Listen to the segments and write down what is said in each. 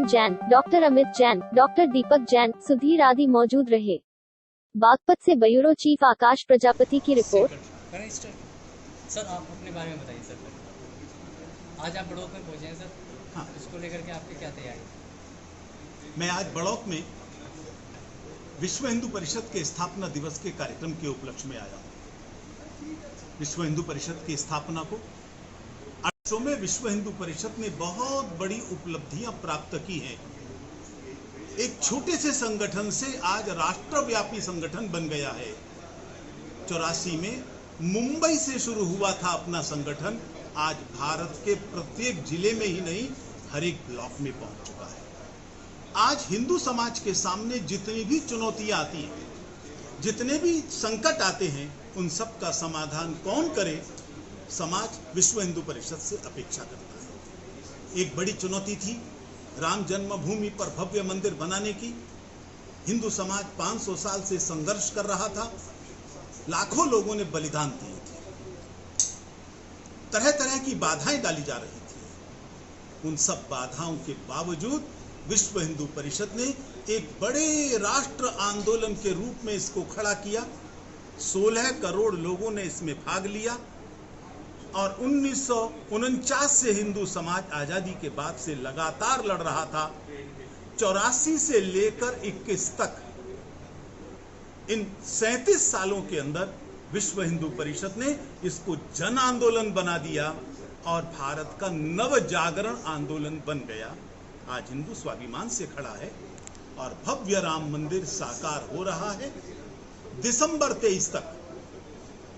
किरण Jain, doctor Amit Jain, doctor दीपक जैन, सुधीर आदि मौजूद रहे। बागपत से ब्यूरो चीफ आकाश प्रजापति की रिपोर्ट। सर आप अपने बारे में बताइए सर। आज आप बड़ौत में पहुंचे हैं सर। हाँ, इसको लेकर के आपकी क्या तैयारी? मैं आज बड़ौत में विश्व हिंदू परिषद के स्थापना दिवस के कार्यक्रम के उपलक्ष्य में आया हूं। विश्व हिंदू परिषद की स्थापना को 8 वर्षों में विश्व हिंदू परिषद ने बहुत बड़ी उपलब्धियां प्राप्त की हैं। एक छोटे से संगठन से आज राष्ट्रव्यापी संगठन बन गया है। 84 में मुंबई से शुरू हुआ था अपना संगठन, आज भारत के प्रत्येक जिले में ही नहीं हर एक ब्लॉक में पहुंच चुका है। आज हिंदू समाज के सामने जितनी भी चुनौतियां आती हैं, जितने भी संकट आते हैं, उन सब का समाधान कौन करे? समाज विश्व हिंदू परिषद से अपेक्षा करता है। एक बड़ी चुनौती थी राम जन्मभूमि पर भव्य मंदिर बनाने की। हिंदू समाज 500 साल से संघर्ष कर रहा था, लाखों लोगों ने बलिदान दिए थे, तरह तरह की बाधाएं डाली जा रही थी। उन सब बाधाओं के बावजूद विश्व हिंदू परिषद ने एक बड़े राष्ट्र आंदोलन के रूप में इसको खड़ा किया। 16 करोड़ लोगों ने इसमें भाग लिया और 1949 से हिंदू समाज आजादी के बाद से लगातार लड़ रहा था। 84 से लेकर 21 तक इन 37 सालों के अंदर विश्व हिंदू परिषद ने इसको जन आंदोलन बना दिया और भारत का नव जागरण आंदोलन बन गया। आज हिंदू स्वाभिमान से खड़ा है और भव्य राम मंदिर साकार हो रहा है। दिसंबर 23 तक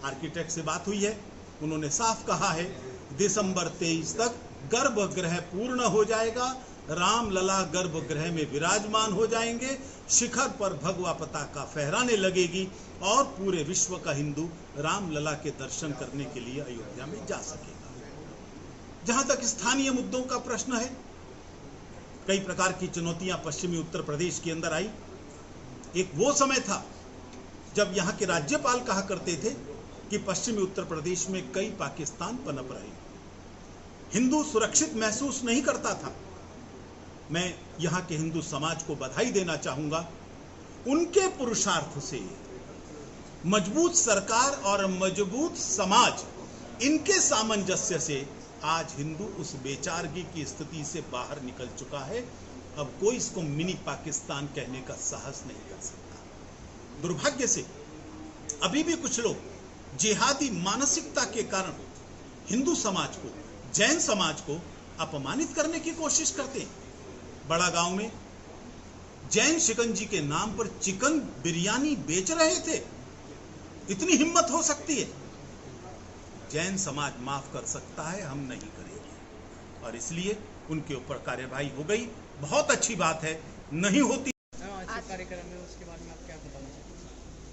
आर्किटेक्ट से बात हुई है, उन्होंने साफ कहा है दिसंबर 23 तक गर्भगृह पूर्ण हो जाएगा, रामलला गर्भगृह में विराजमान हो जाएंगे, शिखर पर भगवा पताका फहराने लगेगी और पूरे विश्व का हिंदू रामलला के दर्शन करने के लिए अयोध्या में जा सकेगा। जहां तक स्थानीय मुद्दों का प्रश्न है, कई प्रकार की चुनौतियां पश्चिमी उत्तर प्रदेश के अंदर आई। एक वो समय था जब यहां के राज्यपाल कहा करते थे कि पश्चिमी उत्तर प्रदेश में कई पाकिस्तान पनप रहे, हिंदू सुरक्षित महसूस नहीं करता था। मैं यहां के हिंदू समाज को बधाई देना चाहूंगा। उनके पुरुषार्थ से मजबूत सरकार और मजबूत समाज, इनके सामंजस्य से आज हिंदू उस बेचारगी की स्थिति से बाहर निकल चुका है। अब कोई इसको मिनी पाकिस्तान कहने का साहस नहीं कर सकता। दुर्भाग्य से अभी भी कुछ लोग जिहादी मानसिकता के कारण हिंदू समाज को, जैन समाज को अपमानित करने की कोशिश करते हैं। बड़ा गांव में जैन शिकंजी के नाम पर चिकन बिरयानी बेच रहे थे। इतनी हिम्मत हो सकती है? जैन समाज माफ कर सकता है, हम नहीं करेंगे और इसलिए उनके ऊपर कार्यवाही हो गई। बहुत अच्छी बात है, नहीं होती। आज के कार्यक्रम में उसके बारे में आप क्या बताना चाहते?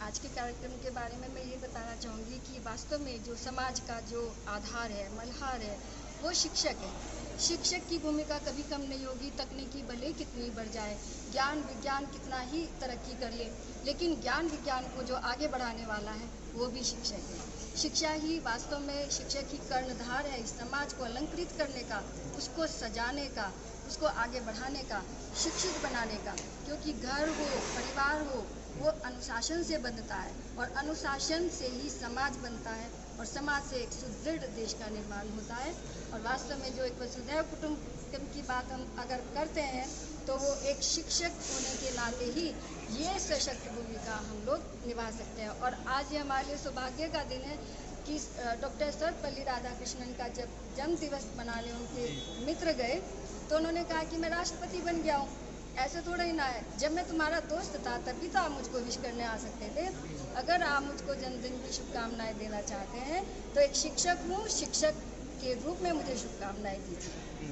आज के कार्यक्रम के बारे में मैं ये बताना चाहूँगी कि वास्तव में जो समाज का जो आधार है, मल्हार है, वो शिक्षक है। शिक्षक की भूमिका कभी कम नहीं होगी। तकनीकी भले कितनी बढ़ जाए, ज्ञान विज्ञान कितना ही तरक्की कर ले, लेकिन ज्ञान विज्ञान को जो आगे बढ़ाने वाला है वो भी शिक्षक है। शिक्षा ही वास्तव में, शिक्षक ही कर्णधार है इस समाज को अलंकृत करने का, उसको सजाने का, उसको आगे बढ़ाने का, शिक्षित बनाने का। क्योंकि घर हो, परिवार हो, वो अनुशासन से बनता है और अनुशासन से ही समाज बनता है और समाज से एक सुदृढ़ देश का निर्माण होता है। और वास्तव में जो एक वसुधैव कुटुंबकम की बात हम अगर करते हैं तो वो एक शिक्षक होने के नाते ही ये सशक्त भूमिका हम लोग निभा सकते हैं। और आज ये हमारे लिए सौभाग्य का दिन है कि डॉक्टर सर्वपल्ली राधाकृष्णन का जब जन्म दिवस मनाने उनके मित्र गए तो उन्होंने कहा कि मैं राष्ट्रपति बन गया हूँ। ऐसे थोड़ा ही ना है, जब मैं तुम्हारा दोस्त था तभी तो आप मुझको विश करने आ सकते थे। अगर आप मुझको जन्मदिन की शुभकामनाएं देना चाहते हैं तो एक शिक्षक हूँ, शिक्षक के रूप में मुझे शुभकामनाएं दीजिए।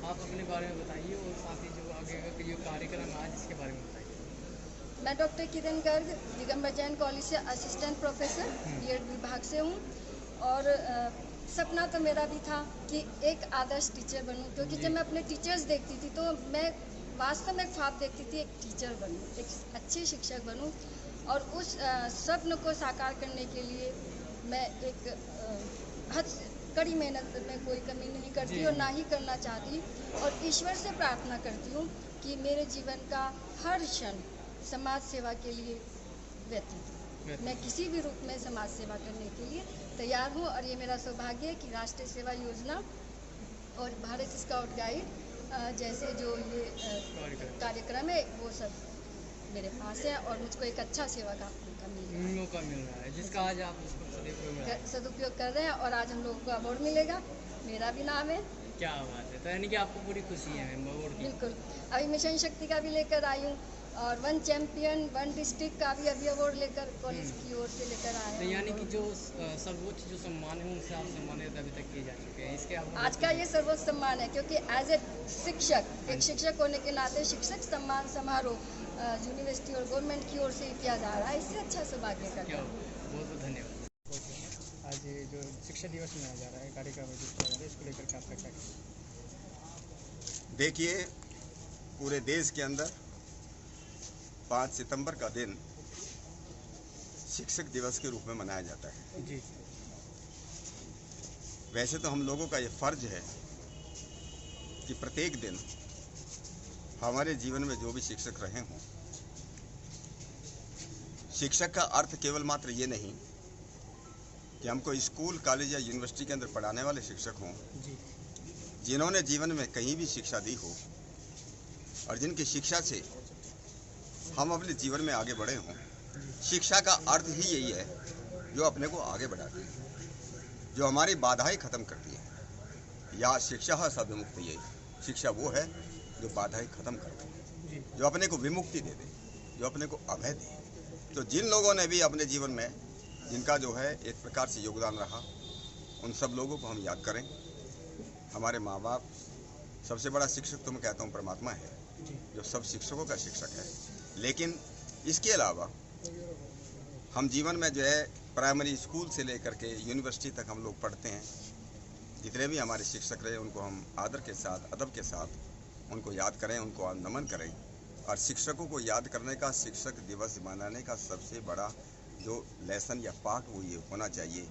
आप अपने बारे में बताइए और साथ ही जो आगे का ये कार्यक्रम आज इसके बारे में बताइए। मैं डॉक्टर किरण गर्ग, दिगंबर जैन कॉलेज से असिस्टेंट प्रोफेसर बीएड विभाग से हूँ और सपना तो मेरा भी था कि एक आदर्श टीचर बनूं। क्योंकि जब मैं अपने टीचर्स देखती थी तो मैं वास्तव में ख्वाब देखती थी एक टीचर बनूं, एक अच्छी शिक्षक बनूं। और उस स्वप्न को साकार करने के लिए मैं एक कड़ी मेहनत में कोई कमी नहीं करती और ना ही करना चाहती, और ईश्वर से प्रार्थना करती हूँ कि मेरे जीवन का हर क्षण समाज सेवा के लिए व्यतीत हो। मैं किसी भी रूप में समाज सेवा करने के लिए तैयार हूँ, और ये मेरा सौभाग्य है कि राष्ट्रीय सेवा योजना और भारत स्काउट गाइड जैसे जो ये कार्यक्रम है वो सब मेरे पास है, और मुझको एक अच्छा सेवा का मौका मिल रहा है, जिसका आज आप उसको सदुपयोग कर रहे हैं, और आज हम लोगों को अवार्ड मिलेगा, मेरा भी नाम है। क्या बात है, तो यानी कि आपको पूरी खुशी है मैम अवार्ड की? बिल्कुल, अभी मिशन शक्ति का भी लेकर आई हूँ, और 1 चैंपियन 1 डिस्ट्रिक्ट का भी अभी अवार्ड लेकर कॉलेज की ओर से लेकर आए तो यानी कि जो सर्वोच्च जो सम्मान है उनसे आप सम्मानित अभी तक किए जा चुके हैं, इसके आप आज का ये सर्वोच्च सम्मान है, क्योंकि एज ए शिक्षक, एक शिक्षक होने के नाते शिक्षक सम्मान समारोह यूनिवर्सिटी और गवर्नमेंट की ओर से किया जा रहा है, इससे अच्छा सौभाग्य का। बहुत बहुत धन्यवाद। आज ये जो शिक्षा दिवस मनाया जा रहा है, कार्यक्रम आयोजित किया जा रहा है, इसको लेकर आपका क्या? देखिए, पूरे देश के अंदर 5 सितंबर का दिन शिक्षक दिवस के रूप में मनाया जाता है। जी। वैसे तो हम लोगों का ये फर्ज है कि प्रत्येक दिन हमारे जीवन में जो भी शिक्षक रहे हों, शिक्षक का अर्थ केवल मात्र ये नहीं कि हमको स्कूल, कॉलेज या यूनिवर्सिटी के अंदर पढ़ाने वाले शिक्षक हों, जिन्होंने जीवन में कहीं भी शिक्षा दी हो और जिनकी शिक्षा से हम अपने जीवन में आगे बढ़े हों। शिक्षा का अर्थ ही यही है जो अपने को आगे बढ़ाती है, जो हमारी बाधाएं खत्म करती है। या शिक्षा सब विमुक्ति, ये शिक्षा वो है जो बाधाएं खत्म करती है, जो अपने को विमुक्ति दे दे, जो अपने को अभय दे। तो जिन लोगों ने भी अपने जीवन में जिनका जो है एक प्रकार से योगदान रहा, उन सब लोगों को हम याद करें। हमारे माँ बाप, सबसे बड़ा शिक्षक तो मैं कहता हूँ परमात्मा है, जो सब शिक्षकों का शिक्षक है। लेकिन इसके अलावा हम जीवन में जो है प्राइमरी स्कूल से लेकर के यूनिवर्सिटी तक हम लोग पढ़ते हैं, जितने भी हमारे शिक्षक रहे उनको हम आदर के साथ, अदब के साथ उनको याद करें, उनको नमन करें। और शिक्षकों को याद करने का, शिक्षक दिवस मनाने का सबसे बड़ा जो लेसन या पाठ वो ये होना चाहिए,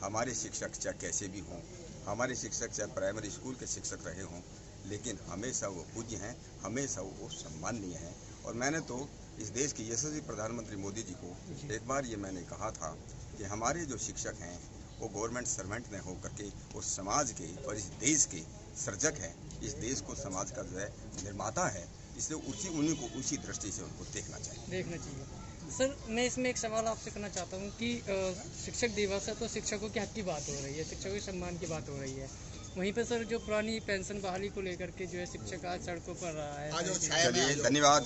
हमारे शिक्षक चाहे कैसे भी हों, हमारे शिक्षक चाहे प्राइमरी स्कूल के शिक्षक रहे हों, लेकिन हमेशा वो पूज्य हैं, हमेशा वो सम्माननीय हैं। और मैंने तो इस देश के यशस्वी प्रधानमंत्री मोदी जी को एक बार ये मैंने कहा था कि हमारे जो शिक्षक हैं वो गवर्नमेंट सर्वेंट न होकर के वो समाज के और इस देश के सर्जक हैं, इस देश को समाज का जो है निर्माता है, इसलिए उन्हीं को उसी दृष्टि से उनको देखना चाहिए। सर, मैं इसमें एक सवाल आपसे करना चाहता हूँ कि शिक्षक दिवस है तो शिक्षकों के हक की बात हो रही है, शिक्षकों के सम्मान की बात हो रही है, वहीं पे सर जो पुरानी पेंशन बहाली को लेकर के जो है शिक्षक आज सड़कों पर रहा है। चलिए, धन्यवाद।